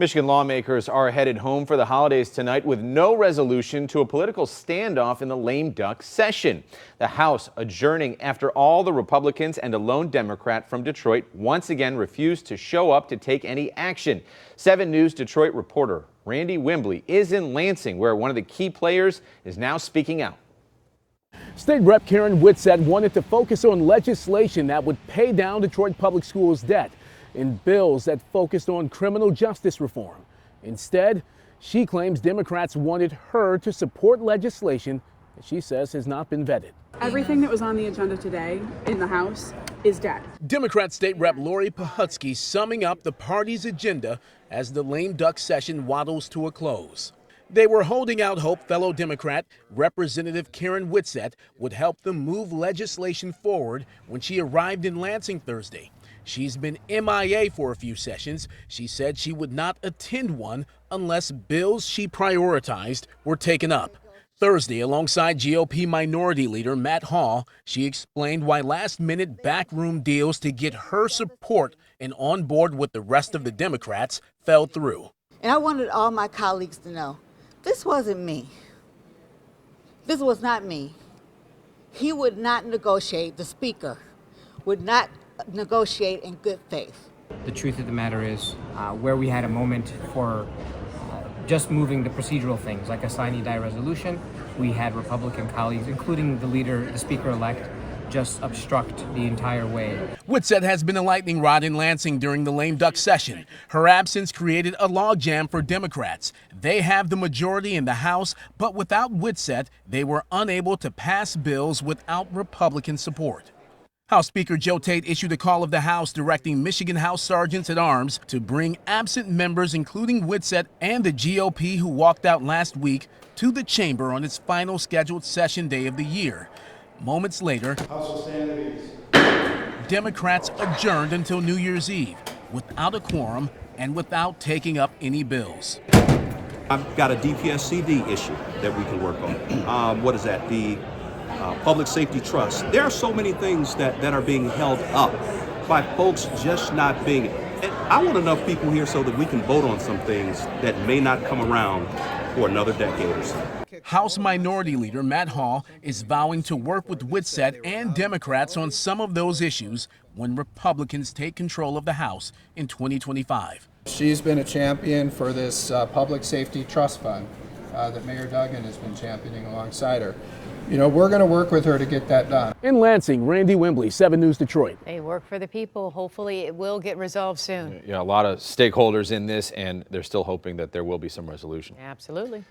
Michigan lawmakers are headed home for the holidays tonight with no resolution to a political standoff in the lame duck session. The House adjourning after all the Republicans and a lone Democrat from Detroit once again refused to show up to take any action. 7 News Detroit reporter Randy Wimbley is in Lansing, where one of the key players is now speaking out. State Rep Karen Whitsett wanted to focus on legislation that would pay down Detroit Public Schools debt in bills that focused on criminal justice reform. Instead, she claims Democrats wanted her to support legislation that she says has not been vetted. Everything that was on the agenda today in the House is dead. Democrat State Rep Lori Pahutsky summing up the party's agenda as the lame duck session waddles to a close. They were holding out hope fellow Democrat Representative Karen Whitsett would help them move legislation forward when she arrived in Lansing Thursday. She's been MIA for a few sessions. She said she would not attend one unless bills she prioritized were taken up. Thursday, alongside GOP Minority Leader Matt Hall, she explained why last-minute backroom deals to get her support and on board with the rest of the Democrats fell through. And I wanted all my colleagues to know, this wasn't me. This was not me. He would not negotiate, the Speaker would not negotiate in good faith. The truth of the matter is, where we had a moment for just moving the procedural things, like a sine die resolution, we had Republican colleagues, including the leader, the Speaker-elect, just obstruct the entire way. Whitsett has been a lightning rod in Lansing during the lame duck session. Her absence created a logjam for Democrats. They have the majority in the House, but without Whitsett, they were unable to pass bills without Republican support. House Speaker Joe Tate issued a call of the House directing Michigan House Sergeants at Arms to bring absent members, including Whitsett and the GOP who walked out last week, to the chamber on its final scheduled session day of the year. Moments later, Democrats adjourned until New Year's Eve without a quorum and without taking up any bills. I've got a DPS-CD issue that we can work on. What is that? The Public Safety Trust. There are so many things that are being held up by folks just not being. And I want enough people here so that we can vote on some things that may not come around for another decade or so. House Minority Leader Matt Hall is vowing to work with Whitsett and Democrats on some of those issues when Republicans take control of the House in 2025. She's been a champion for this Public Safety Trust Fund that Mayor Duggan has been championing alongside her. You know, we're going to work with her to get that done. In Lansing, Randy Wimbley, 7 News Detroit. They work for the people. Hopefully it will get resolved soon. Yeah, a lot of stakeholders in this, and they're still hoping that there will be some resolution. Absolutely.